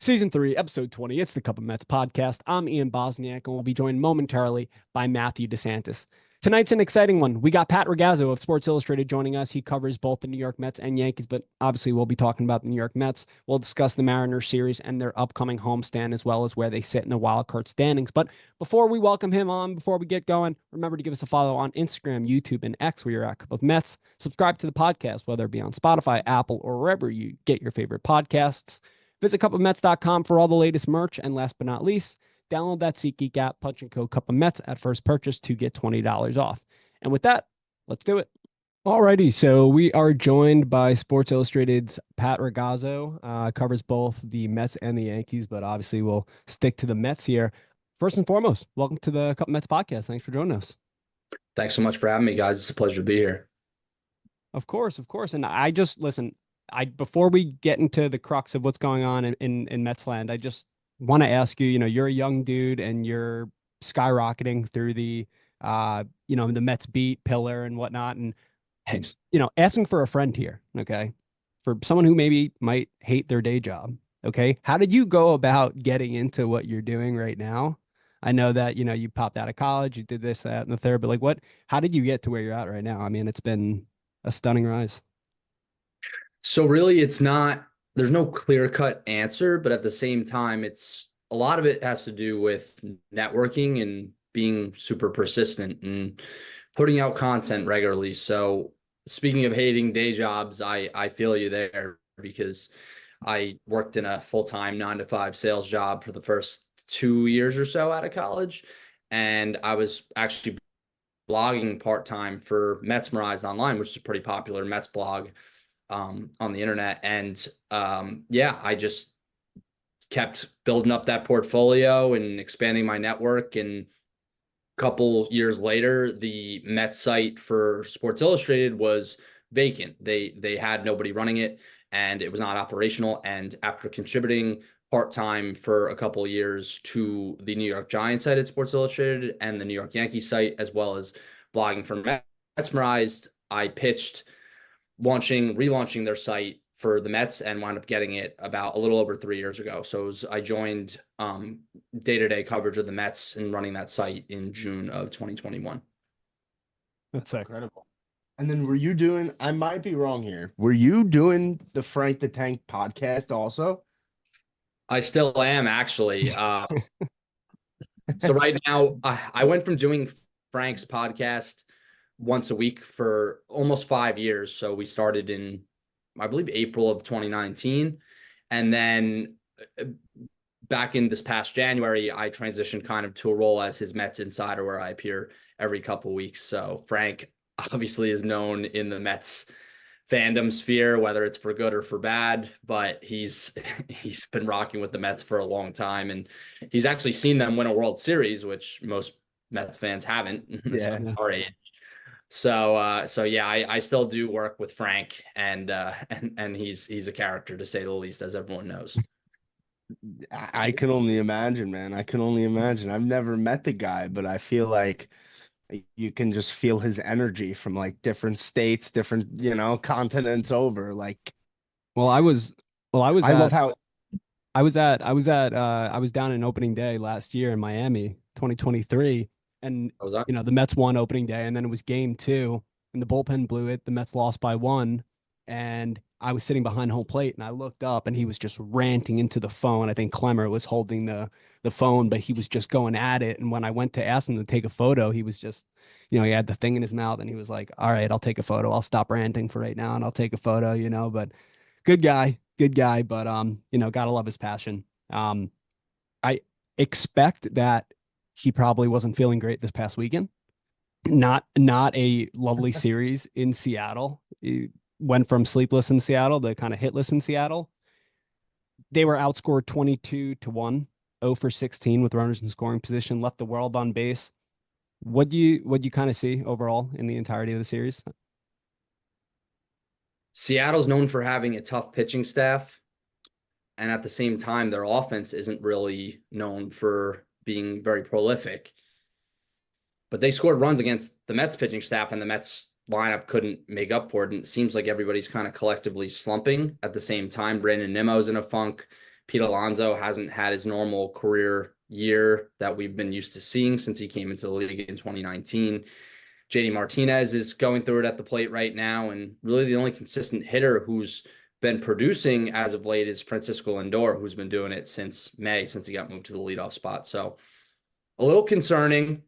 Season 3, Episode 20. It's the Cup of Mets podcast. I'm Ian Bosniak, and we'll be joined momentarily by Matthew DeSantis. Tonight's an exciting one. We got Pat Ragazzo of Sports Illustrated joining us. He covers both the New York Mets and Yankees, but obviously we'll be talking about the New York Mets. We'll discuss the Mariners series and their upcoming homestand, as well as where they sit in the wild card standings. But before we welcome him on, before we get going, remember to give us a follow on Instagram, YouTube, and X, where you're at Cup of Mets. Subscribe to the podcast, whether it be on Spotify, Apple, or wherever you get your favorite podcasts. Visit cupofmets.com for all the latest merch. And last but not least, download that SeatGeek app, punch and code Cup of Mets at first purchase to get $20 off. And with that, let's do it. Alrighty, so we are joined by Sports Illustrated's Pat Ragazzo. Covers both the Mets and the Yankees, but obviously we'll stick to the Mets here. First and foremost, welcome to the Cup of Mets podcast. Thanks for joining us. Thanks so much for having me, guys. It's a pleasure to be here. Of course, of course. And I just listen, before we get into the crux of what's going on in Metsland, I just want to ask you, you're a young dude and you're skyrocketing through the the Mets beat pillar and whatnot. And Thanks. asking for a friend here, okay? For someone who maybe might hate their day job, okay? How did you go about getting into what you're doing right now? I know that, you popped out of college, you did this, that, and the third, but how did you get to where you're at right now? I mean, it's been a stunning rise. So really, there's no clear-cut answer, but at the same time, a lot of it has to do with networking and being super persistent and putting out content regularly. So speaking of hating day jobs, I feel you there because I worked in a full-time 9-to-5 sales job for the first 2 years or so out of college. And I was actually blogging part-time for Mets Merized Online, which is a pretty popular Mets blog on the internet. And I just kept building up that portfolio and expanding my network. And a couple years later, the Mets site for Sports Illustrated was vacant. They had nobody running it and it was not operational. And after contributing part-time for a couple of years to the New York Giants site at Sports Illustrated and the New York Yankees site, as well as blogging for Mets Merized, I pitched relaunching their site for the Mets and wound up getting it about a little over 3 years ago. So I joined day-to-day coverage of the Mets and running that site in June of 2021. That's incredible. And then I might be wrong here, were you doing the Frank the Tank podcast also? I still am, actually. So right now, I went from doing Frank's podcast once a week for almost 5 years. So we started in, I believe, April of 2019. And then back in this past January, I transitioned kind of to a role as his Mets insider where I appear every couple of weeks. So Frank obviously is known in the Mets fandom sphere, whether it's for good or for bad, but he's been rocking with the Mets for a long time. And he's actually seen them win a World Series, which most Mets fans haven't. Yeah. Our age. So I still do work with Frank, and he's a character, to say the least, as everyone knows. I can only imagine, man. I can only imagine. I've never met the guy, but I feel like you can just feel his energy from like different states, different, continents over. Like, I was love how I was down in opening day last year in Miami, 2023. And, the Mets won opening day, and then it was game 2, and the bullpen blew it. The Mets lost by 1, and I was sitting behind home plate, and I looked up, and he was just ranting into the phone. I think Clemmer was holding the phone, but he was just going at it. And when I went to ask him to take a photo, he was just, he had the thing in his mouth, and he was like, "All right, I'll take a photo. I'll stop ranting for right now, and I'll take a photo." But good guy, but gotta love his passion. I expect that he probably wasn't feeling great this past weekend. Not a lovely series in Seattle. He went from sleepless in Seattle to kind of hitless in Seattle. They were outscored 22-1, 0 for 16 with runners in scoring position, left the world on base. What do you kind of see overall in the entirety of the series? Seattle's known for having a tough pitching staff, and at the same time, their offense isn't really known for being very prolific. But they scored runs against the Mets pitching staff, and the Mets lineup couldn't make up for it. And it seems like everybody's kind of collectively slumping at the same time. Brandon Nimmo's in a funk. Pete Alonso hasn't had his normal career year that we've been used to seeing since he came into the league in 2019. JD Martinez is going through it at the plate right now. And really the only consistent hitter who's been producing as of late is Francisco Lindor, who's been doing it since May, since he got moved to the leadoff spot. So a little concerning.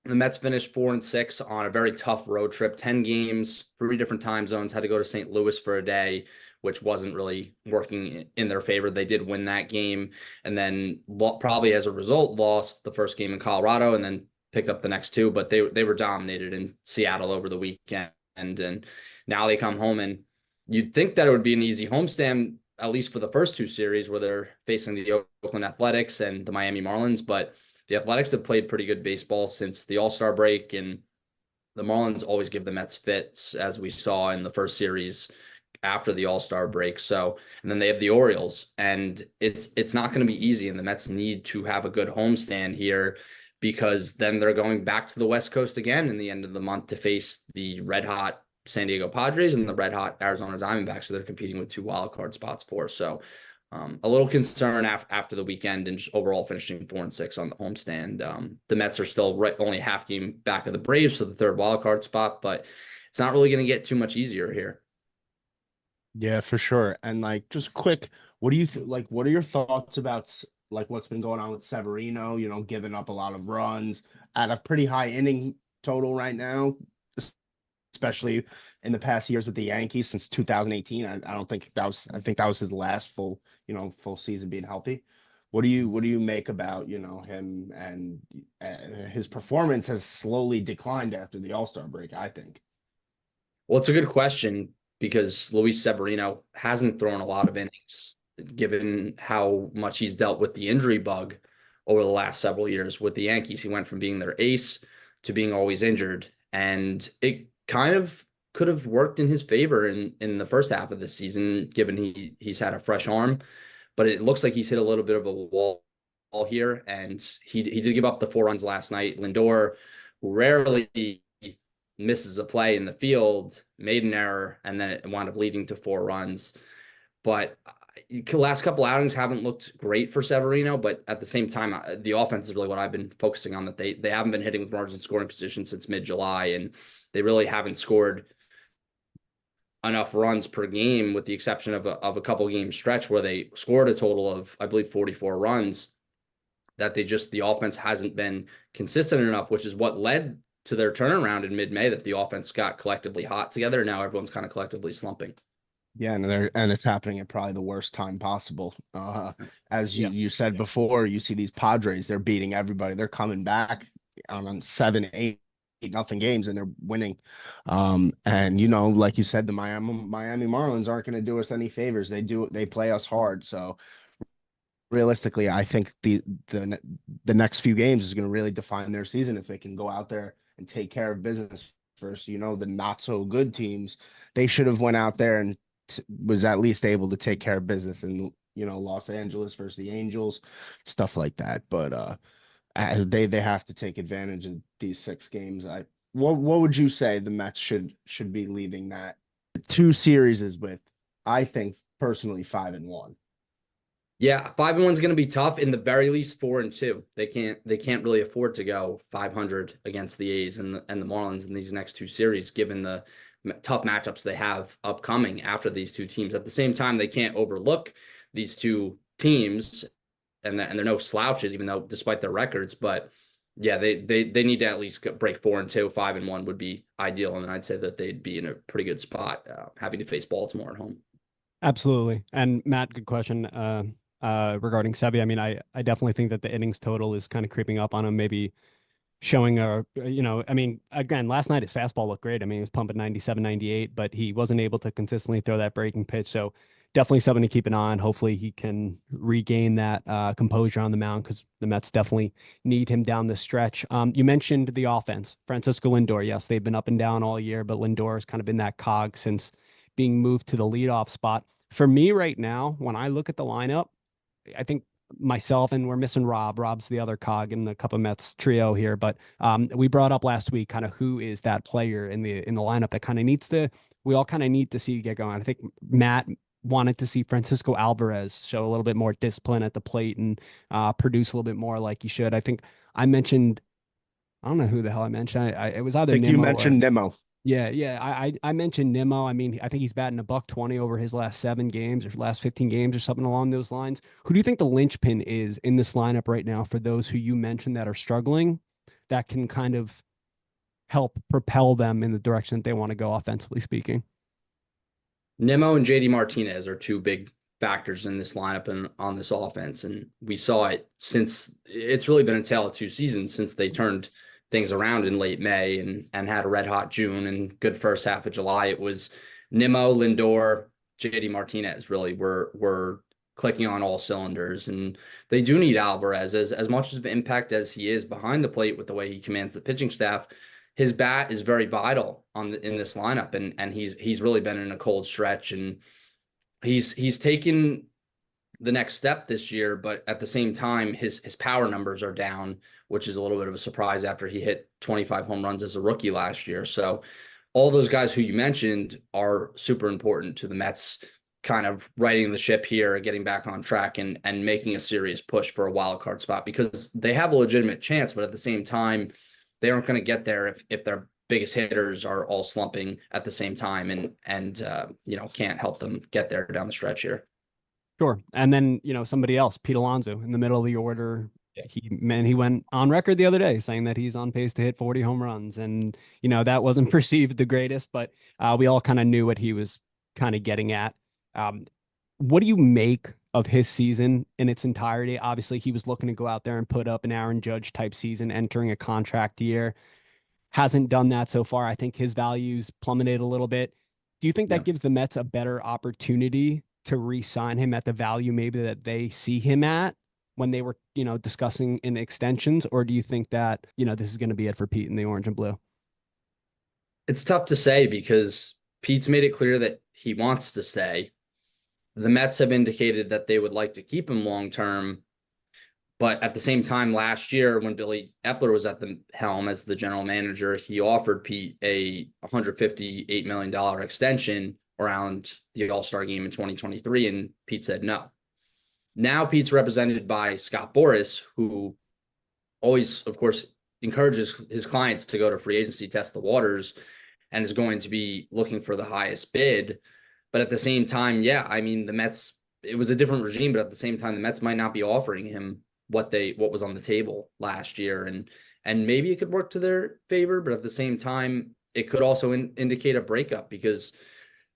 The Mets finished 4-6 on a very tough road trip, 10 games, 3 different time zones, had to go to St. Louis for a day, which wasn't really working in their favor. They did win that game and then probably as a result lost the first game in Colorado and then picked up the next 2, but they were dominated in Seattle over the weekend. And now they come home, and you'd think that it would be an easy homestand, at least for the first 2 series where they're facing the Oakland Athletics and the Miami Marlins, but the Athletics have played pretty good baseball since the All-Star break, and the Marlins always give the Mets fits, as we saw in the first series after the All-Star break. So, and then they have the Orioles, and it's not going to be easy, and the Mets need to have a good homestand here because then they're going back to the West Coast again in the end of the month to face the red-hot San Diego Padres and the red-hot Arizona Diamondbacks, so they're competing with 2 wildcard spots for. So, a little concern after the weekend and just overall finishing 4-6 on the homestand. The Mets are still only a half game back of the Braves, so the 3rd wildcard spot, but it's not really going to get too much easier here. Yeah, for sure. And like, just quick, what do you like? What are your thoughts about like what's been going on with Severino? You know, giving up a lot of runs at a pretty high inning total right now, especially in the past years with the Yankees since 2018. I don't think that was, I think that was his last full season being healthy. What do you make about, him and his performance has slowly declined after the All-Star break, I think. Well, it's a good question because Luis Severino hasn't thrown a lot of innings given how much he's dealt with the injury bug over the last several years with the Yankees. He went from being their ace to being always injured, and it kind of could have worked in his favor in the first half of the season, given he's had a fresh arm, but it looks like he's hit a little bit of a wall here, and he did give up the 4 runs last night. Lindor rarely misses a play in the field, made an error, and then it wound up leading to 4 runs. But the last couple outings haven't looked great for Severino, but at the same time, the offense is really what I've been focusing on, that they haven't been hitting with runners in scoring position since mid-July, and they really haven't scored enough runs per game, with the exception of a couple game stretch where they scored a total of, I believe, 44 runs, that the offense hasn't been consistent enough, which is what led to their turnaround in mid-May, that the offense got collectively hot together. And now everyone's kind of collectively slumping. Yeah, and it's happening at probably the worst time possible. As you said before, you see these Padres, they're beating everybody. They're coming back on 7, 8 nothing games and they're winning. And like you said, the Miami Marlins aren't going to do us any favors. They play us hard. So realistically, I think the next few games is going to really define their season if they can go out there and take care of business first. The not so good teams, they should have went out there and was at least able to take care of business in Los Angeles versus the Angels, stuff like that. But they have to take advantage of these 6 games. What would you say the Mets should be leaving that 2 series is with? I think personally 5-1. Yeah, 5-1 is going to be tough. In the very least, 4-2. They can't really afford to go 500 against the A's and the Marlins in these next 2 series, given the tough matchups they have upcoming after these 2 teams. At the same time, they can't overlook these 2 teams, and they're no slouches, even though despite their records. But yeah, they need to at least break 4-2. 5-1 would be ideal, and I'd say that they'd be in a pretty good spot having to face Baltimore at home. Absolutely. And Matt, good question. Regarding Sevi, I mean, I definitely think that the innings total is kind of creeping up on him, maybe showing I mean, again, last night his fastball looked great. I mean, he was pumping 97, 98, but he wasn't able to consistently throw that breaking pitch. So definitely something to keep an eye on. Hopefully he can regain that composure on the mound, because the Mets definitely need him down the stretch. You mentioned the offense, Francisco Lindor. Yes, they've been up and down all year, but Lindor has kind of been that cog since being moved to the leadoff spot. For me right now, when I look at the lineup, I think myself, and we're missing Rob. Rob's the other cog in the Cup of Mets trio here, but we brought up last week kind of who is that player in the lineup that kind of we all kind of need to see get going. I think Matt wanted to see Francisco Alvarez show a little bit more discipline at the plate and produce a little bit more like he should. I think I mentioned, I don't know who the hell I mentioned. It was either I think you Nimmo or mentioned Nimmo. yeah. I mentioned Nimmo. I mean, I think he's batting a buck 20 over his last 7 games or last 15 games or something along those lines. Who do you think the linchpin is in this lineup right now for those who you mentioned that are struggling that can kind of help propel them in the direction that they want to go offensively speaking? Nimmo and JD Martinez are two big factors in this lineup and on this offense. And we saw it since it's really been a tale of 2 seasons since they turned things around in late May and had a red hot June and good first half of July. It was Nimmo, Lindor, JD Martinez really were clicking on all cylinders. And they do need Alvarez as much of an impact as he is behind the plate with the way he commands the pitching staff. His bat is very vital in this lineup, and he's really been in a cold stretch, and he's taken the next step this year, but at the same time, his power numbers are down, which is a little bit of a surprise after he hit 25 home runs as a rookie last year. So all those guys who you mentioned are super important to the Mets kind of righting the ship here, getting back on track and making a serious push for a wild card spot, because they have a legitimate chance, but at the same time, they aren't going to get there if their biggest hitters are all slumping at the same time and can't help them get there down the stretch here. Sure. And then, somebody else, Pete Alonso in the middle of the order. Yeah. He went on record the other day saying that he's on pace to hit 40 home runs. And, that wasn't perceived the greatest, but we all kind of knew what he was kind of getting at. What do you make of his season in its entirety? Obviously, he was looking to go out there and put up an Aaron Judge type season, entering a contract year. Hasn't done that so far. I think his values plummeted a little bit. Do you think that gives the Mets a better opportunity to re-sign him at the value maybe that they see him at when they were, discussing in extensions? Or do you think that, this is going to be it for Pete in the orange and blue? It's tough to say because Pete's made it clear that he wants to stay. The Mets have indicated that they would like to keep him long-term. But at the same time, last year when Billy Epler was at the helm as the general manager, he offered Pete a $158 million extension around the All-Star game in 2023, and Pete said no. Now Pete's represented by Scott Boras, who always, of course, encourages his clients to go to free agency, test the waters, and is going to be looking for the highest bid. But at the same time, the Mets, it was a different regime, but at the same time, the Mets might not be offering him what was on the table last year. And maybe it could work to their favor, but at the same time, it could also indicate a breakup because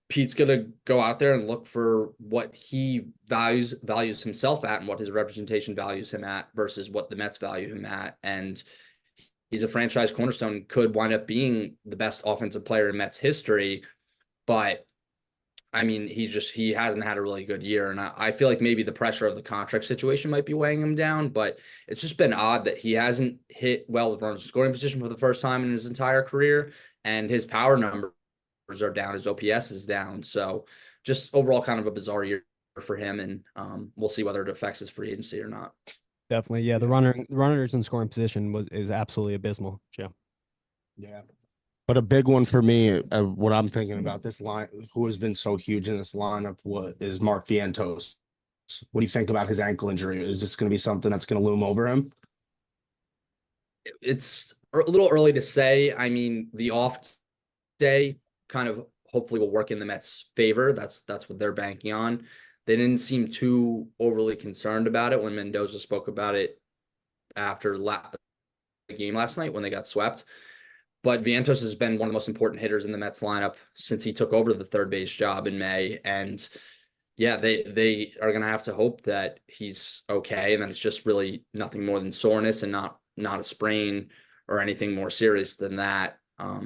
Pete's going to go out there and look for what he values himself at and what his representation values him at versus what the Mets value him at. And he's a franchise cornerstone, could wind up being the best offensive player in Mets history. But he hasn't had a really good year. And I feel like maybe the pressure of the contract situation might be weighing him down, but it's just been odd that he hasn't hit well with runners in scoring position for the first time in his entire career. And his power numbers are down. His OPS is down. So just overall kind of a bizarre year for him. And we'll see whether it affects his free agency or not. Definitely. Yeah. The runners in scoring position is absolutely abysmal. Joe. Yeah. But a big one for me, what I'm thinking about this line, who has been so huge in this lineup, is Mark Vientos. What do you think about his ankle injury? Is this going to be something that's going to loom over him? It's a little early to say. The off day kind of hopefully will work in the Mets' favor. That's what they're banking on. They didn't seem too overly concerned about it when Mendoza spoke about it after the game last night when they got swept. But Vientos has been one of the most important hitters in the Mets lineup since he took over the third base job in May. And they are going to have to hope that he's okay. And then it's just really nothing more than soreness and not a sprain or anything more serious than that.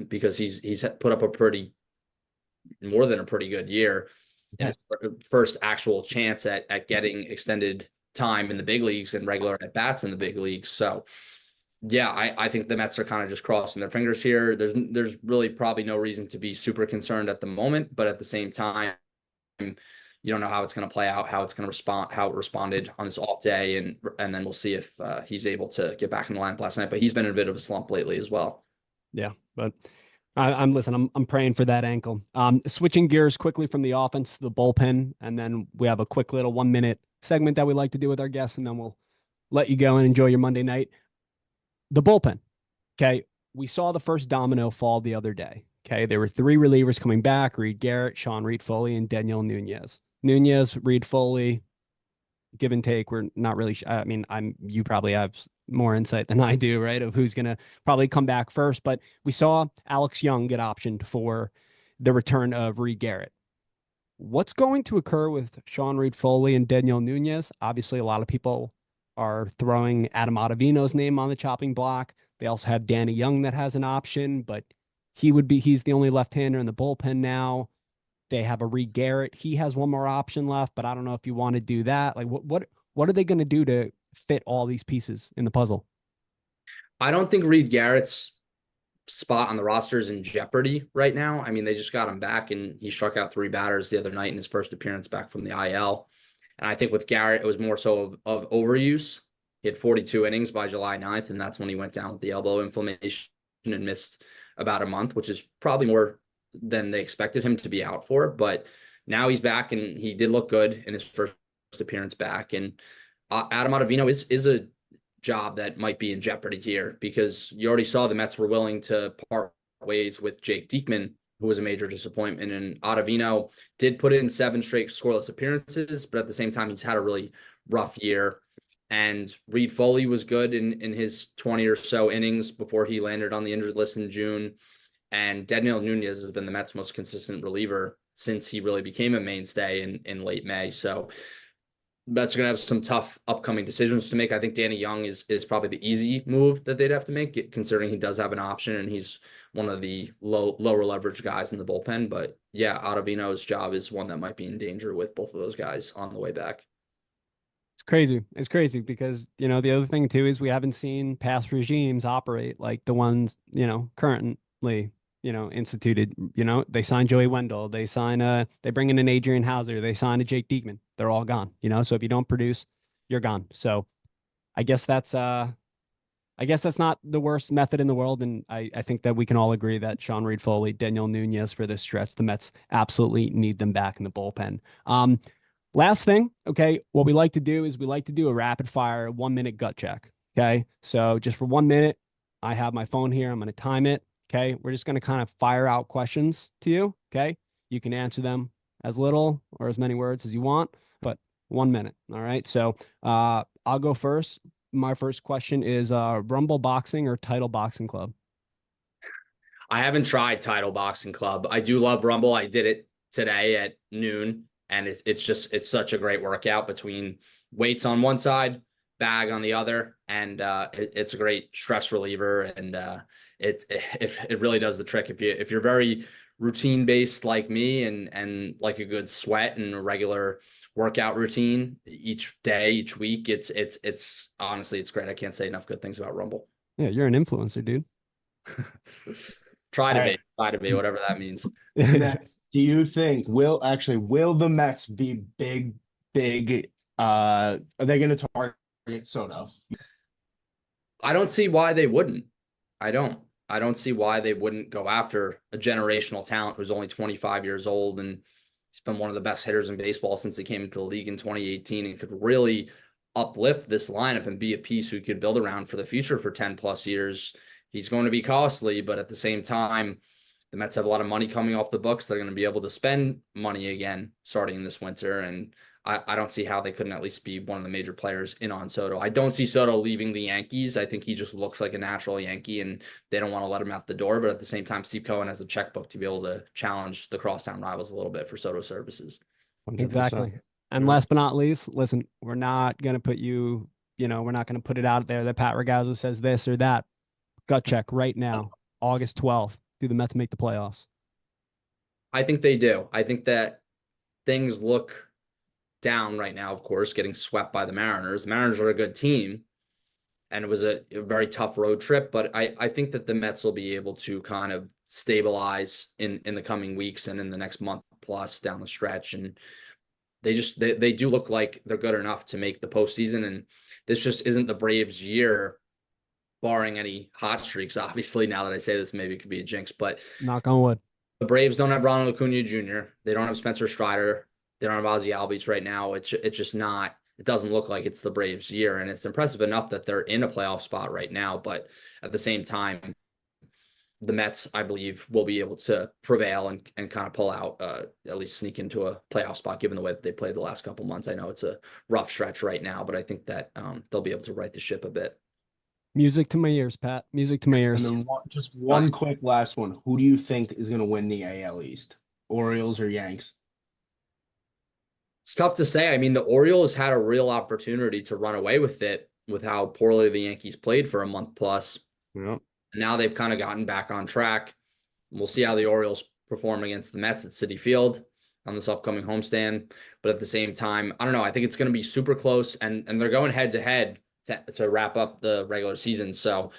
Because he's put up more than a pretty good year. And his first actual chance at getting extended time in the big leagues and regular at bats in the big leagues. So I think the Mets are kind of just crossing their fingers here. There's really probably no reason to be super concerned at the moment, but at the same time, you don't know how it's going to play out, how it's going to respond, how it responded on this off day, and then we'll see if he's able to get back in the lineup last night. But he's been in a bit of a slump lately as well. Yeah, but I'm praying for that ankle. Switching gears quickly from the offense to the bullpen, and then we have a quick little 1 minute segment that we like to do with our guests, and then we'll let you go and enjoy your Monday night. The bullpen. Okay. We saw the first domino fall the other day. Okay. There were three relievers coming back: Reed Garrett, Sean Reed Foley, and Daniel Nunez. Nunez, Reed Foley, give and take. We're not really, I mean, you probably have more insight than I do, right? Of who's going to probably come back first. But we saw Alex Young get optioned for the return of Reed Garrett. What's going to occur with Sean Reed Foley and Daniel Nunez? Obviously, a lot of people are throwing Adam Ottavino's name on the chopping block. They also have Danny Young that has an option, but he's the only left-hander in the bullpen now. They have a Reed Garrett. He has one more option left, but I don't know if you want to do that. Like what are they going to do to fit all these pieces in the puzzle? I don't think Reed Garrett's spot on the roster is in jeopardy right now. I mean, they just got him back and he struck out 3 batters the other night in his first appearance back from the IL. And I think with Garrett, it was more so of overuse. He had 42 innings by July 9th, and that's when he went down with the elbow inflammation and missed about a month, which is probably more than they expected him to be out for. But now he's back, and he did look good in his first appearance back. And Adam Ottavino is a job that might be in jeopardy here, because you already saw the Mets were willing to part ways with Jake Diekman, who was a major disappointment. And Ottavino did put in 7 straight scoreless appearances, but at the same time, he's had a really rough year. And Reed Foley was good in his 20 or so innings before he landed on the injured list in June. And Daniel Nunez has been the Mets' most consistent reliever since he really became a mainstay in late May. So Mets are going to have some tough upcoming decisions to make. I think Danny Young is probably the easy move that they'd have to make, considering he does have an option and he's one of the lower leverage guys in the bullpen. But yeah, Ottavino's job is one that might be in danger with both of those guys on the way back. It's crazy. It's crazy because, the other thing too is we haven't seen past regimes operate like the ones, currently, instituted. They sign Joey Wendell, they bring in an Adrian Hauser, they sign a Jake Diekman. They're all gone, so if you don't produce, you're gone. So I guess that's not the worst method in the world. And I think that we can all agree that Sean Reed Foley, Daniel Nunez for this stretch, the Mets absolutely need them back in the bullpen. Last thing, okay, what we like to do is we like to do a rapid fire 1 minute gut check. Okay. So just for 1 minute, I have my phone here. I'm going to time it. Okay. We're just going to kind of fire out questions to you. Okay. You can answer them as little or as many words as you want, but 1 minute. All right. So I'll go first. My first question is Rumble Boxing or Title Boxing Club? I haven't tried Title Boxing Club. I do love Rumble. I did it today at noon. And it's such a great workout between weights on one side, bag on the other. And it's a great stress reliever. And it really does the trick. If you're very routine based like me and like a good sweat and a regular workout routine each day, each week, it's honestly, it's great. I can't say enough good things about Rumble. Yeah, you're an influencer, dude. Try to be, whatever that means. Next, do you think will the Mets be big? Are they going to target Soto? I don't see why they wouldn't. I don't see why they wouldn't go after a generational talent who's only 25 years old, and he's been one of the best hitters in baseball since he came into the league in 2018, and could really uplift this lineup and be a piece we could build around for the future for 10 plus years. He's going to be costly, but at the same time, the Mets have a lot of money coming off the books. They're going to be able to spend money again starting this winter. And I don't see how they couldn't at least be one of the major players in on Soto. I don't see Soto leaving the Yankees. I think he just looks like a natural Yankee, and they don't want to let him out the door. But at the same time, Steve Cohen has a checkbook to be able to challenge the crosstown rivals a little bit for Soto services. 100%. Exactly. And last but not least, listen, we're not going to put we're not going to put it out there that Pat Ragazzo says this or that. Gut check right now, August 12th. Do the Mets make the playoffs? I think they do. I think that things look down right now, of course, getting swept by the Mariners. The Mariners are a good team, and it was a very tough road trip, but I think that the Mets will be able to kind of stabilize in the coming weeks and in the next month plus down the stretch. And they do look like they're good enough to make the postseason. And this just isn't the Braves' year barring any hot streaks. Obviously, now that I say this, maybe it could be a jinx, but Knock on wood. the Braves don't have Ronald Acuna Jr. They don't have Spencer Strider. They don't have Ozzy Albies right now. It's just not. It doesn't look like it's the Braves' year, and it's impressive enough that they're in a playoff spot right now. But at the same time, the Mets, I believe, will be able to prevail and kind of pull out, at least sneak into a playoff spot, given the way that they played the last couple months. I know it's a rough stretch right now, but I think that they'll be able to right the ship a bit. Music to my ears, Pat. Music to my ears. And then just one quick last one. Who do you think is going to win the AL East? Orioles or Yanks? It's tough to say. I mean, the Orioles had a real opportunity to run away with it with how poorly the Yankees played for a month plus. Yeah. Now they've kind of gotten back on track. We'll see how the Orioles perform against the Mets at Citi Field on this upcoming homestand. But at the same time, I don't know. I think it's going to be super close, and they're going head to head to wrap up the regular season. So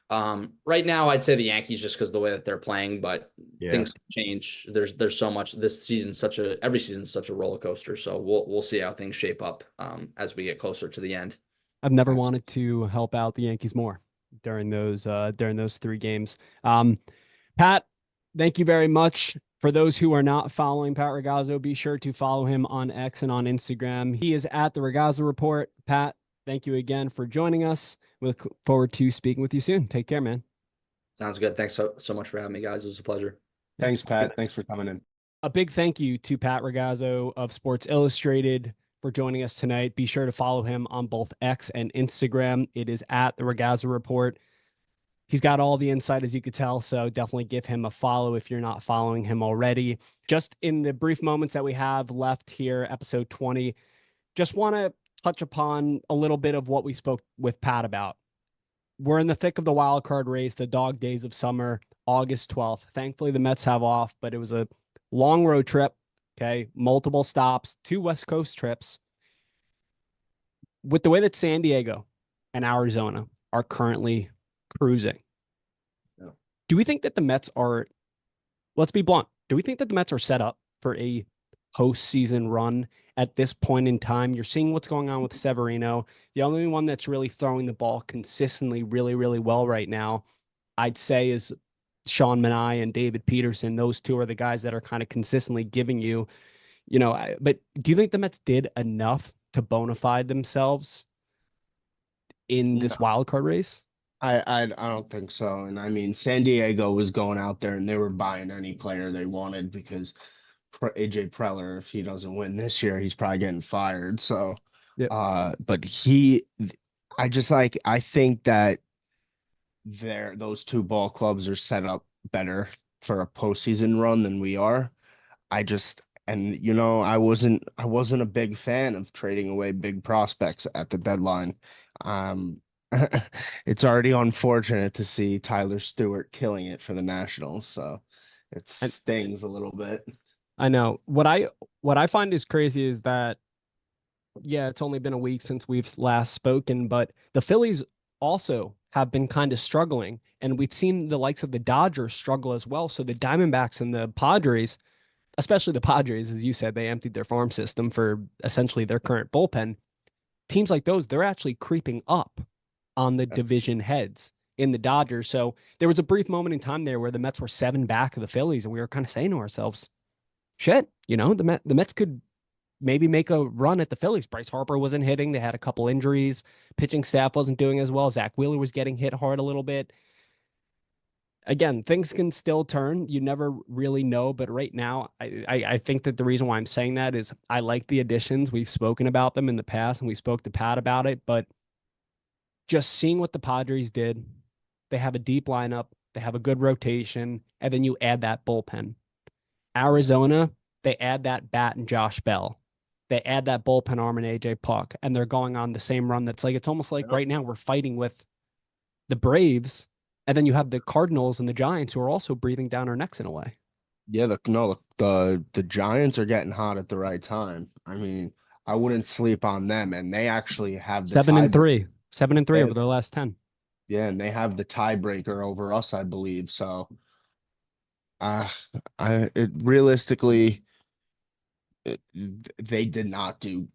right now, I'd say the Yankees just because of the way that they're playing, but things can change. There's so much. This season's every season's such a roller coaster. So we'll see how things shape up as we get closer to the end. I've never wanted to help out the Yankees more during those 3 games. Pat, thank you very much. For those who are not following Pat Ragazzo, be sure to follow him on X and on Instagram. He is at the Ragazzo Report. Pat, thank you again for joining us. We look forward to speaking with you soon. Take care, man. Sounds good. Thanks so much for having me, guys. It was a pleasure. Thanks, Pat. Thanks for coming in. A big thank you to Pat Ragazzo of Sports Illustrated for joining us tonight. Be sure to follow him on both X and Instagram. It is at the Ragazzo Report. He's got all the insight, as you could tell, so definitely give him a follow if you're not following him already. Just in the brief moments that we have left here, episode 20, just want to touch upon a little bit of what we spoke with Pat about. We're in the thick of the wild card race, the dog days of summer, August 12th. Thankfully, the Mets have off, but it was a long road trip, okay? Multiple stops, 2 West Coast trips. With the way that San Diego and Arizona are currently cruising, do we think that the Mets are, let's be blunt, do we think that the Mets are set up for a postseason run at this point in time? You're seeing what's going on with Severino. The only one that's really throwing the ball consistently really, really well right now, I'd say, is Sean Manaea and David Peterson. Those two are the guys that are kind of consistently giving you, but do you think the Mets did enough to bona fide themselves in this wild card race? I don't think so. And I mean, San Diego was going out there and they were buying any player they wanted because AJ Preller, if he doesn't win this year, he's probably getting fired. So, but I think that those 2 ball clubs are set up better for a postseason run than we are. I wasn't a big fan of trading away big prospects at the deadline. It's already unfortunate to see Tyler Stewart killing it for the Nationals, so it stings a little bit. I know. What I find is crazy is that, it's only been a week since we've last spoken, but the Phillies also have been kind of struggling, and we've seen the likes of the Dodgers struggle as well. So the Diamondbacks and the Padres, especially the Padres, as you said, they emptied their farm system for essentially their current bullpen. Teams like those, they're actually creeping up on the division heads in the Dodgers. So there was a brief moment in time there where the Mets were 7 back of the Phillies, and we were kind of saying to ourselves, shit, the Mets could maybe make a run at the Phillies. Bryce Harper wasn't hitting. They had a couple injuries. Pitching staff wasn't doing as well. Zach Wheeler was getting hit hard a little bit. Again, things can still turn. You never really know. But right now, I think that the reason why I'm saying that is I like the additions. We've spoken about them in the past, and we spoke to Pat about it. But just seeing what the Padres did, they have a deep lineup. They have a good rotation. And then you add that bullpen. Arizona, they add that bat and Josh Bell. They add that bullpen arm and AJ Puck, and they're going on the same run. That's like, it's almost like right now we're fighting with the Braves, and then you have the Cardinals and the Giants who are also breathing down our necks in a way. Yeah, the Giants are getting hot at the right time. I mean, I wouldn't sleep on them, and they actually have the 7-3 over their last 10. Yeah, and they have the tiebreaker over us, I believe. So, realistically, they did not do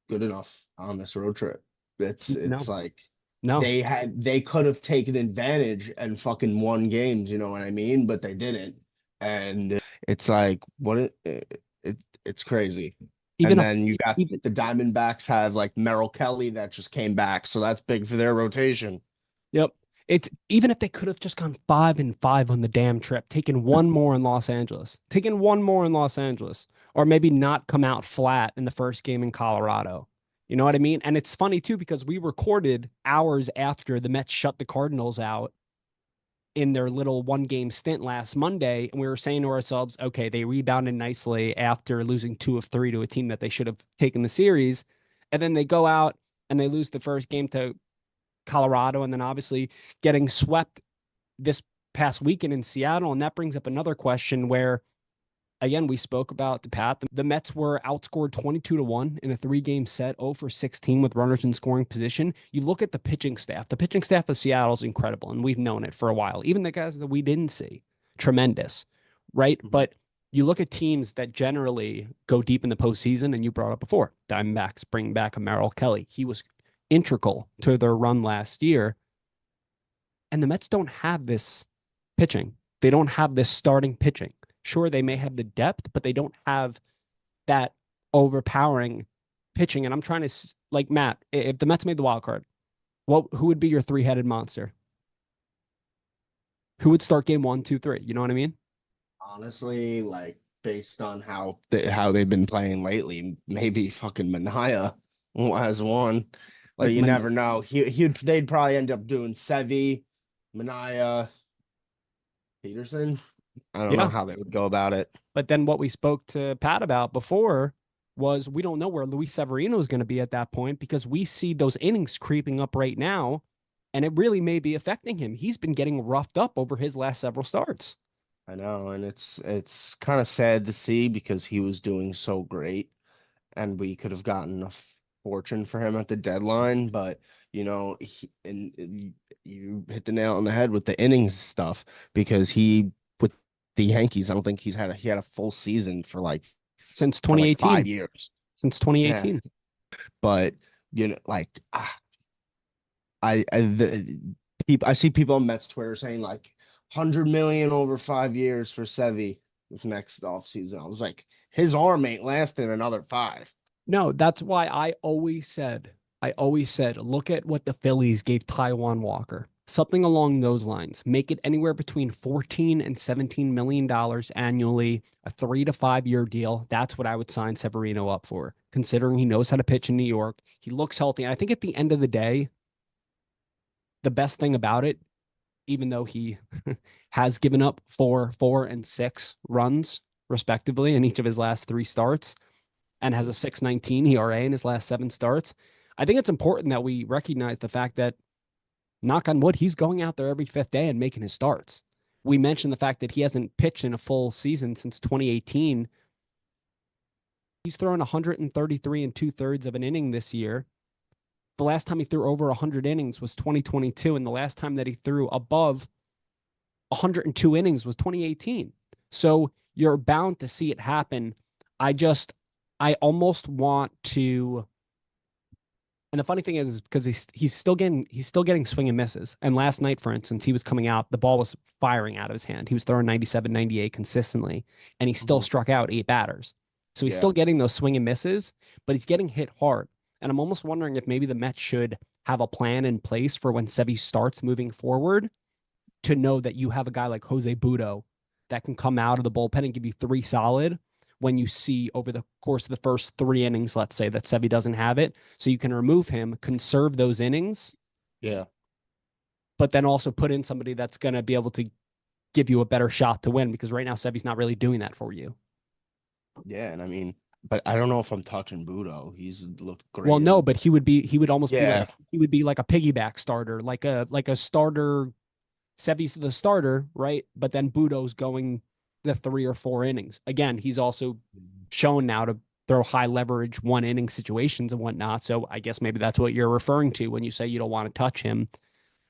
good enough on this road trip. It's like No. they could have taken advantage and fucking won games, you know what I mean? But they didn't. And it's like it's crazy. Even And if then you got even the Diamondbacks have like Merrill Kelly that just came back, so that's big for their rotation. Yep. It's even if they could have just gone 5-5 on the damn trip, taken one more in Los Angeles, taken one more in Los Angeles, or maybe not come out flat in the first game in Colorado. You know what I mean? And it's funny too because we recorded hours after the Mets shut the Cardinals out in their little one game stint last Monday. And we were saying to ourselves, okay, they rebounded nicely after losing 2 of 3 to a team that they should have taken the series. And then they go out and they lose the first game to Colorado, and then obviously getting swept this past weekend in Seattle. And that brings up another question where, again, we spoke about the path. The Mets were outscored 22-1 in a 3-game set, 0 for 16 with runners in scoring position. You look at the pitching staff. The pitching staff of Seattle is incredible, and we've known it for a while. Even the guys that we didn't see, tremendous, right? Mhm. But you look at teams that generally go deep in the postseason, and you brought up before, Diamondbacks bring back a Merrill Kelly. He was integral to their run last year. And the Mets don't have this pitching. They don't have this starting pitching. Sure, they may have the depth, but they don't have that overpowering pitching. And I'm trying to, like Matt, if the Mets made the wild card, who would be your three-headed monster? Who would start game 1, 2, 3? You know what I mean? Honestly, like based on how they've been playing lately, maybe fucking Mania has one. But Like, you never know. They'd probably end up doing Sevy, Mania, Peterson. I don't know yeah. how they would go about it. But then what we spoke to Pat about before was we don't know where Luis Severino is going to be at that point because we see those innings creeping up right now, and it really may be affecting him. He's been getting roughed up over his last several starts. I know, and it's kind of sad to see because he was doing so great, and we could have gotten a fortune for him at the deadline. But and you hit the nail on the head with the innings stuff because he with the Yankees, I don't think he had a full season Since for like 5 2018. years. Since Yeah, 2018. but like I see people on Mets Twitter saying like 100 million over 5 years for Sevy this next offseason. I was like, his arm ain't lasting another 5. No, that's why I always said, look at what the Phillies gave Taiwan Walker. Something along those lines. Make it anywhere between 14 and 17 million dollars annually, a 3 to 5 year deal. That's what I would sign Severino up for, considering he knows how to pitch in New York. He looks healthy. I think at the end of the day, the best thing about it, even though he has given up 4 and 6 runs, respectively, in each of his last 3 starts, and has a 6.19 ERA in his last 7 starts. I think it's important that we recognize the fact that, knock on wood, he's going out there every 5th day and making his starts. We mentioned the fact that he hasn't pitched in a full season since 2018. He's thrown 133 and 2/3 of an inning this year. The last time he threw over 100 innings was 2022, and the last time that he threw above 102 innings was 2018. So you're bound to see it happen. I almost want to. And the funny thing is because he's still getting swing and misses. And last night, for instance, he was coming out, the ball was firing out of his hand. He was throwing 97, 98 consistently, and he still struck out 8 batters. So he's Yeah. still getting those swing and misses, but he's getting hit hard. And I'm almost wondering if maybe the Mets should have a plan in place for when Sevy starts moving forward to know that you have a guy like Jose Budo that can come out of the bullpen and give you 3 solid when you see over the course of the first 3 innings, let's say, that Sevy doesn't have it. So you can remove him, conserve those innings. Yeah. But then also put in somebody that's going to be able to give you a better shot to win, because right now Sevy's not really doing that for you. Yeah, and I mean, but I don't know if I'm touching Budo. He's looked great. Well, no, but he would almost Yeah. be like a piggyback starter, like a starter. Sevy's the starter, right? But then Budo's going the 3 or 4 innings. Again, he's also shown now to throw high leverage 1 inning situations and whatnot. So I guess maybe that's what you're referring to when you say you don't want to touch him.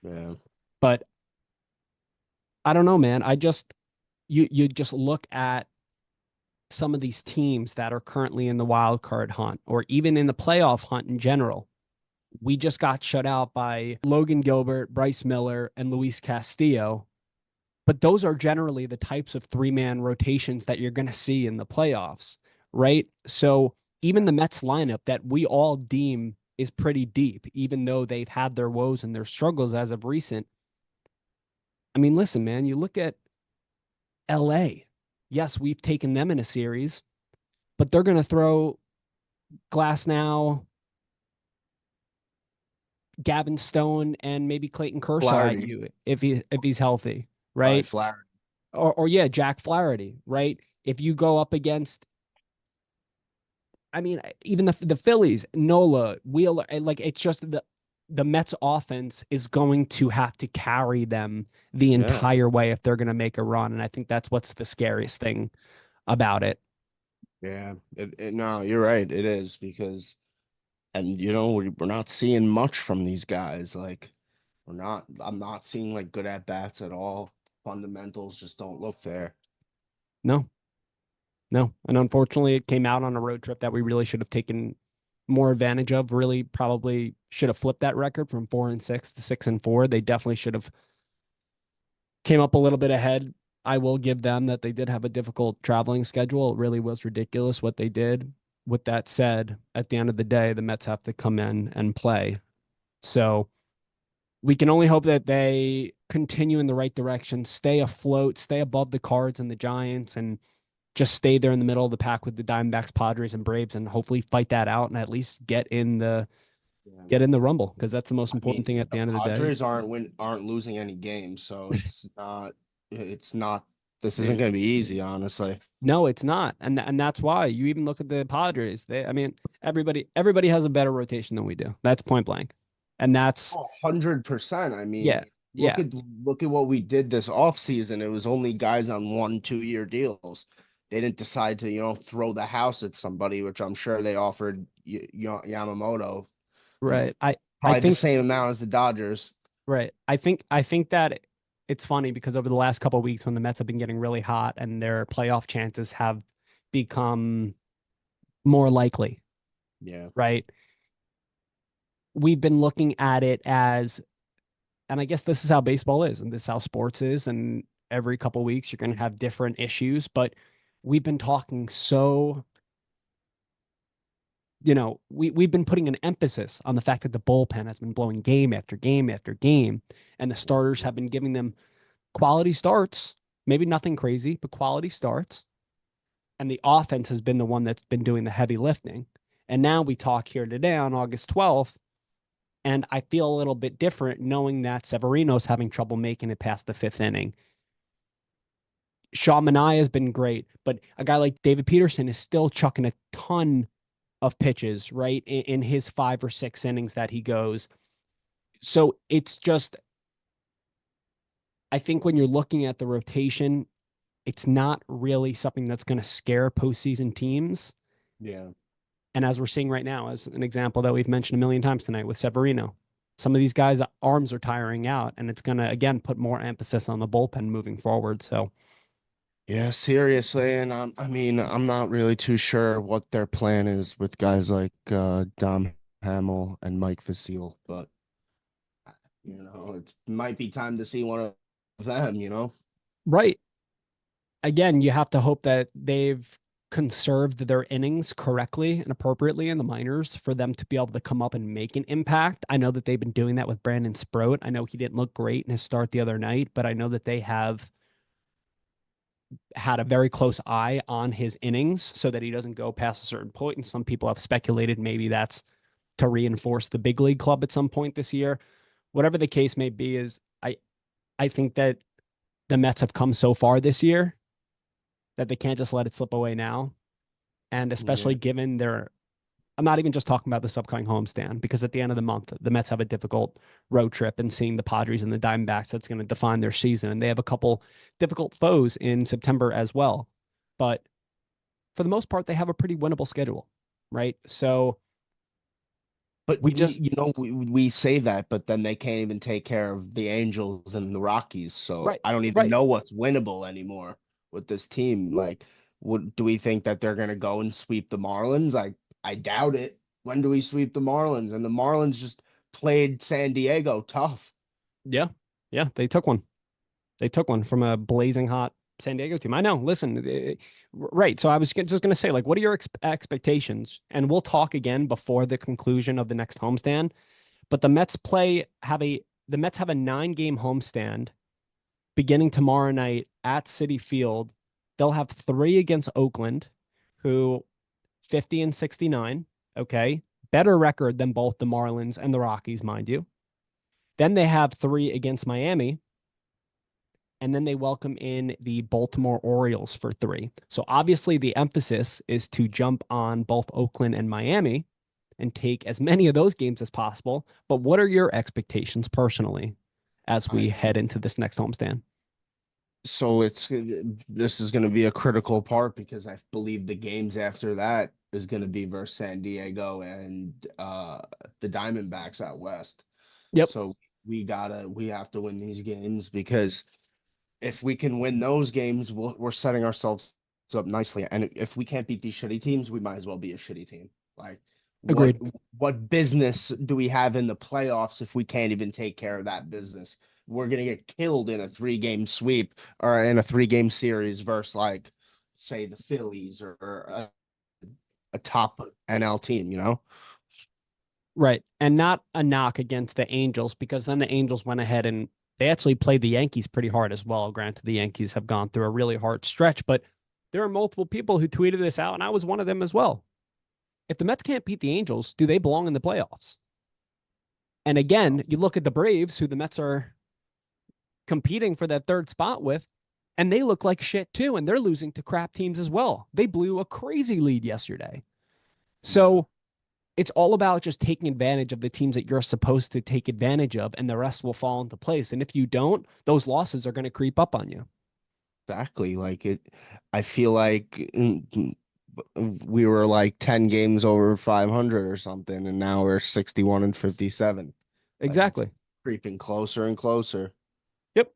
Yeah. But I don't know, man. You just look at some of these teams that are currently in the wild card hunt or even in the playoff hunt in general. We just got shut out by Logan Gilbert, Bryce Miller, and Luis Castillo. But those are generally the types of three-man rotations that you're going to see in the playoffs, right? So even the Mets lineup that we all deem is pretty deep, even though they've had their woes and their struggles as of recent. I mean, listen, man, you look at LA. Yes, we've taken them in a series, but they're going to throw Glass now, Gavin Stone, and maybe Clayton Kershaw at Flaherty. you if he's healthy, Probably right? Flaherty. Or yeah, Jack Flaherty, right? If you go up against, I mean, even the Phillies, Nola, Wheeler, like it's just the Mets offense is going to have to carry them the Yeah. entire way if they're going to make a run, and I think that's what's the scariest thing about it. Yeah. No, you're right. It is because, and we're not seeing much from these guys. Like, I'm not seeing like good at bats at all. Fundamentals just don't look there. No, no, and unfortunately, it came out on a road trip that we really should have taken more advantage of. Really, probably should have flipped that record from 4-6 to 6-4. They definitely should have came up a little bit ahead. I will give them that they did have a difficult traveling schedule. It really was ridiculous what they did. With that said, at the end of the day, the Mets have to come in and play. So we can only hope that they continue in the right direction, stay afloat, stay above the Cards and the Giants, and just stay there in the middle of the pack with the Diamondbacks, Padres, and Braves, and hopefully fight that out and at least Yeah. get in the Rumble, because that's the most I important mean, thing at the the end of the day. Padres aren't losing any games, so it's not this isn't gonna be easy, honestly. No, it's not, and that's why you even look at the Padres. I mean, everybody has a better rotation than we do. That's point blank, and that's 100%. I yeah, mean, look yeah, at look at what we did this offseason. It was only guys on 1, 2 year deals. They didn't decide to, throw the house at somebody, which I'm sure they offered Yamamoto, mm, right. I probably the think same amount as the Dodgers. right. I think that it's funny because over the last couple of weeks when the Mets have been getting really hot and their playoff chances have become more likely, Yeah. right? We've been looking at it as, and I guess this is how baseball is, and this is how sports is, and every couple of weeks you're going to have different issues, but we've been talking so, we've been putting an emphasis on the fact that the bullpen has been blowing game after game after game, and the starters have been giving them quality starts, maybe nothing crazy, but quality starts. And the offense has been the one that's been doing the heavy lifting. And now we talk here today on August 12th, and I feel a little bit different knowing that Severino's having trouble making it past the fifth inning. Sean Manaea has been great, but a guy like David Peterson is still chucking a ton of pitches, right, in his 5 or 6 innings that he goes. So it's just, I think when you're looking at the rotation, it's not really something that's going to scare postseason teams. Yeah. And as we're seeing right now, as an example that we've mentioned a million times tonight with Severino, some of these guys' arms are tiring out, and it's going to, again, put more emphasis on the bullpen moving forward. So, Yeah, seriously, and I'm not really too sure what their plan is with guys like Dom Hamill and Mike Vasile, but it might be time to see one of them. right. Again, you have to hope that they've conserved their innings correctly and appropriately in the minors for them to be able to come up and make an impact. I know that they've been doing that with Brandon Sproat. I know he didn't look great in his start the other night, but I know that they have had a very close eye on his innings so that he doesn't go past a certain point. And some people have speculated maybe that's to reinforce the big league club at some point this year. Whatever the case may be, is I think that the Mets have come so far this year that they can't just let it slip away now. And especially Yeah. given their, I'm not even just talking about this upcoming homestand, because at the end of the month, the Mets have a difficult road trip, and seeing the Padres and the Diamondbacks, that's going to define their season. And they have a couple difficult foes in September as well. But for the most part, they have a pretty winnable schedule, right? So But we just, we say that, but then they can't even take care of the Angels and the Rockies. So right, I don't even right. know what's winnable anymore with this team. Like, what do we think that they're gonna go and sweep the Marlins? I doubt it. when do we sweep the Marlins? And the Marlins just played San Diego tough. Yeah. Yeah. They took one. They took one from a blazing hot San Diego team. I know. Listen, right. So I was just going to say, like, what are your expectations? And we'll talk again before the conclusion of the next homestand. But the Mets have a 9-game homestand beginning tomorrow night at Citi Field. They'll have 3 against Oakland, who 50 and 69. Okay. Better record than both the Marlins and the Rockies, mind you. Then they have 3 against Miami. And then they welcome in the Baltimore Orioles for 3. So obviously the emphasis is to jump on both Oakland and Miami and take as many of those games as possible. But what are your expectations personally as we head into this next homestand? So this is going to be a critical part because I believe the games after that is going to be versus San Diego and the Diamondbacks out west. Yep. So we have to win these games because if we can win those games, we're setting ourselves up nicely. And if we can't beat these shitty teams, we might as well be a shitty team. Like, Agreed. what business do we have in the playoffs if we can't even take care of that business? We're gonna get killed in a 3-game sweep or in a 3-game series versus, like, say, the Phillies or a top NL team, you know? Right. And not a knock against the Angels, because then the Angels went ahead and they actually played the Yankees pretty hard as well. Granted, the Yankees have gone through a really hard stretch, but there are multiple people who tweeted this out, and I was one of them as well. If the Mets can't beat the Angels, do they belong in the playoffs? And again, you look at the Braves, who the Mets are competing for that 3rd spot with, and they look like shit too, and they're losing to crap teams as well. They blew a crazy lead yesterday. So it's all about just taking advantage of the teams that you're supposed to take advantage of, and the rest will fall into place. And if you don't, those losses are going to creep up on you. Exactly. I feel like we were like 10 games over 500 or something, and now we're 61 and 57. Exactly. Creeping closer and closer. Yep.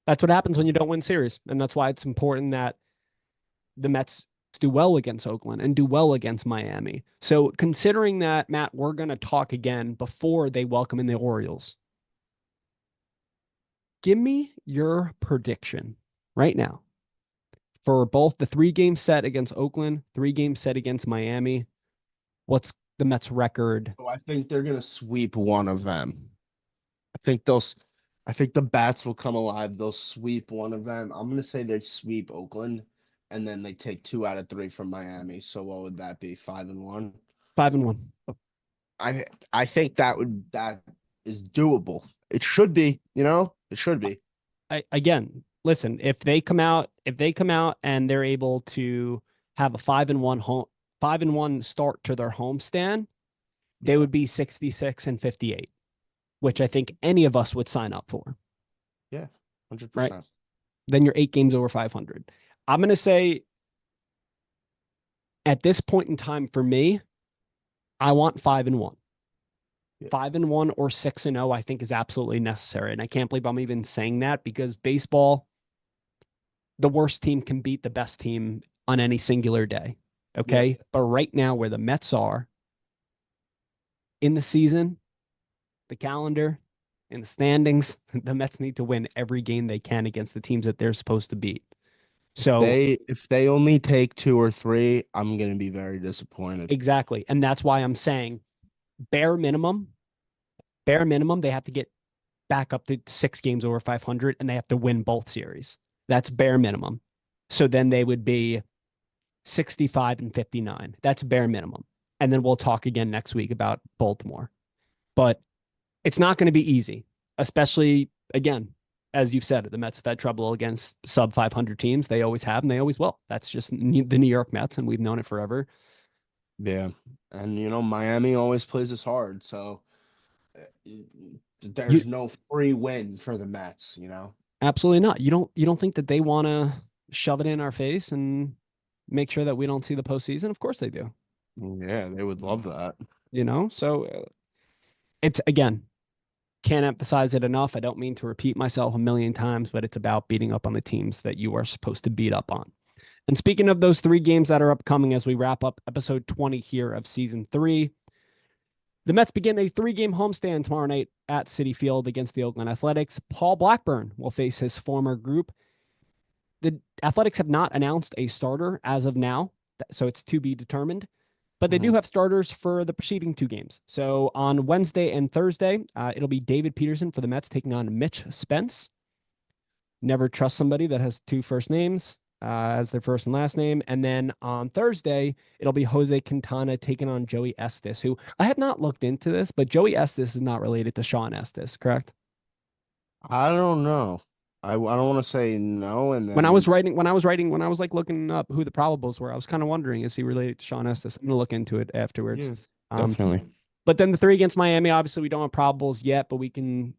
That's what happens when you don't win series. And that's why it's important that the Mets do well against Oakland and do well against Miami. So considering that, Matt, we're going to talk again before they welcome in the Orioles. Give me your prediction right now for both the 3-game set against Oakland, 3-game set against Miami. What's the Mets record? So I think they're going to sweep one of them. I think the bats will come alive. They'll sweep one of them. I'm going to say they sweep Oakland, and then they take 2 out of 3 from Miami. So what would that be? 5-1? 5-1. I think that is doable. It should be, it should be. Again, listen, if they come out and they're able to have a 5-1 start to their homestand, they would be 66 and 58, which I think any of us would sign up for. Yeah, 100%. Right? Then you're 8 games over 500. I'm going to say at this point in time for me, I want 5-1. 5-1 or 6-0, I think, is absolutely necessary. And I can't believe I'm even saying that, because baseball, the worst team can beat the best team on any singular day. Okay. Yeah. But right now, where the Mets are in the season, the calendar, in the standings, the Mets need to win every game they can against the teams that they're supposed to beat. So if they only take 2 or 3, I'm going to be very disappointed. Exactly. And that's why I'm saying bare minimum, they have to get back up to 6 games over 500, and they have to win both series. That's bare minimum. So then they would be 65 and 59. That's bare minimum. And then we'll talk again next week about Baltimore. But it's not going to be easy, especially, again, as you've said, the Mets have had trouble against sub 500 teams. They always have, and they always will. That's just the New York Mets, and we've known it forever. Yeah. And, Miami always plays us hard. So there's no free win for the Mets, Absolutely not. You don't think that they want to shove it in our face and make sure that we don't see the postseason? Of course they do. Yeah, they would love that. So it's, again, can't emphasize it enough. I don't mean to repeat myself a million times, but it's about beating up on the teams that you are supposed to beat up on. And speaking of those 3 games that are upcoming as we wrap up episode 20 here of season 3, The Mets begin a 3-game homestand tomorrow night at Citi Field against the Oakland Athletics. Paul Blackburn will face his former group. The Athletics have not announced a starter as of now, so it's to be determined. But they do have starters for the preceding 2 games. So on Wednesday and Thursday, it'll be David Peterson for the Mets taking on Mitch Spence. Never trust somebody that has 2 first names as their first and last name. And then on Thursday, it'll be Jose Quintana taking on Joey Estes, who I have not looked into this, but Joey Estes is not related to Sean Estes, correct? I don't know. I don't want to say no, and When I then was like looking up who the probables were, I was kind of wondering, is he related to Sean Estes? I'm gonna look into it afterwards. yeah, definitely. But then the 3 against Miami, obviously we don't have probables yet, but we can,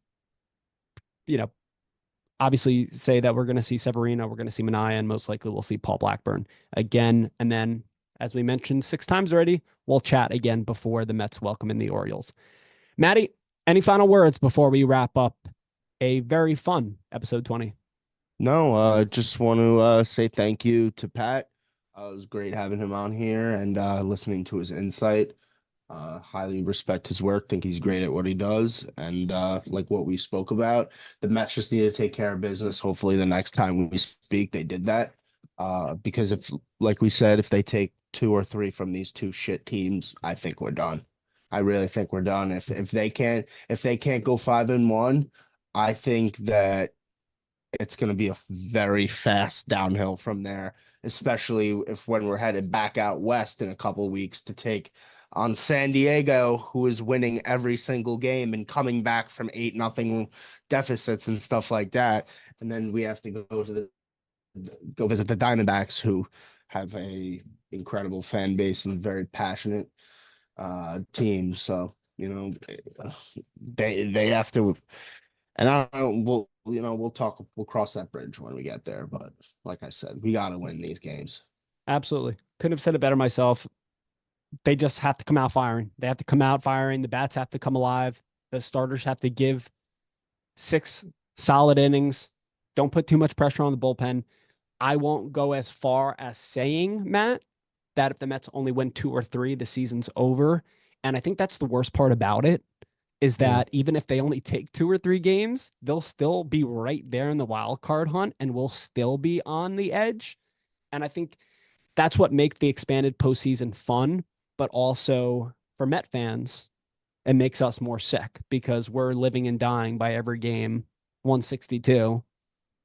obviously say that we're going to see Severino, we're going to see Manaea, and most likely we'll see Paul Blackburn again. And then, as we mentioned 6 times already, we'll chat again before the Mets welcome in the Orioles. Matty, any final words before we wrap up a very fun episode 20? No, just want to say thank you to Pat. It was great having him on here and listening to his insight. Highly respect his work. Think he's great at what he does. And like what we spoke about, the Mets just need to take care of business. Hopefully, the next time we speak, they did that. Because if, like we said, if they take 2 or 3 from these 2 shit teams, I think we're done. I really think we're done. If they can't go 5-1, I think that it's going to be a very fast downhill from there, especially if when we're headed back out west in a couple of weeks to take on San Diego, who is winning every single game and coming back from 8-0 deficits and stuff like that. And then we have to go visit the Diamondbacks, who have a incredible fan base and very passionate team. So, they have to, and I don't, we'll cross that bridge when we get there. But like I said, we got to win these games. Absolutely. Couldn't have said it better myself. They just have to come out firing. They have to come out firing. The bats have to come alive. The starters have to give 6 solid innings. Don't put too much pressure on the bullpen. I won't go as far as saying, Matt, that if the Mets only win 2 or 3, the season's over. And I think that's the worst part about it, is that even if they only take 2 or 3 games, they'll still be right there in the wild card hunt and we'll still be on the edge. And I think that's what makes the expanded postseason fun, but also for Met fans, it makes us more sick because we're living and dying by every game, 162.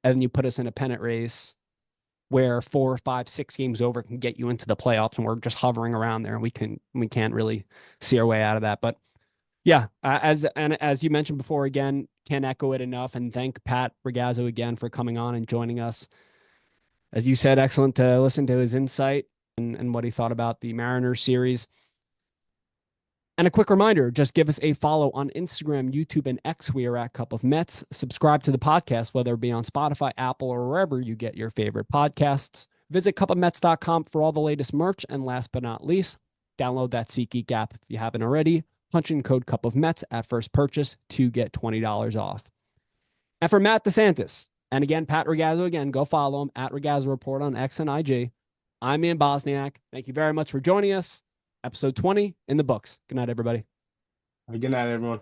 And then you put us in a pennant race where 4, 5, 6 games over can get you into the playoffs, and we're just hovering around there. We can't really see our way out of that. But yeah, as you mentioned before, again, can't echo it enough. And thank Pat Ragazzo again for coming on and joining us. As you said, excellent to listen to his insight and what he thought about the Mariners series. And a quick reminder, just give us a follow on Instagram, YouTube, and X. We are at Cup of Mets. Subscribe to the podcast, whether it be on Spotify, Apple, or wherever you get your favorite podcasts. Visit cupofmets.com for all the latest merch. And last but not least, download that SeatGeek app if you haven't already. Punch in code Cup of Mets at first purchase to get $20 off. And for Matt DeSantis, and again, Pat Ragazzo, again, go follow him at Ragazzo Report on X and IG. I'm Ian Bosniak. Thank you very much for joining us. Episode 20 in the books. Good night, everybody. Good night, everyone.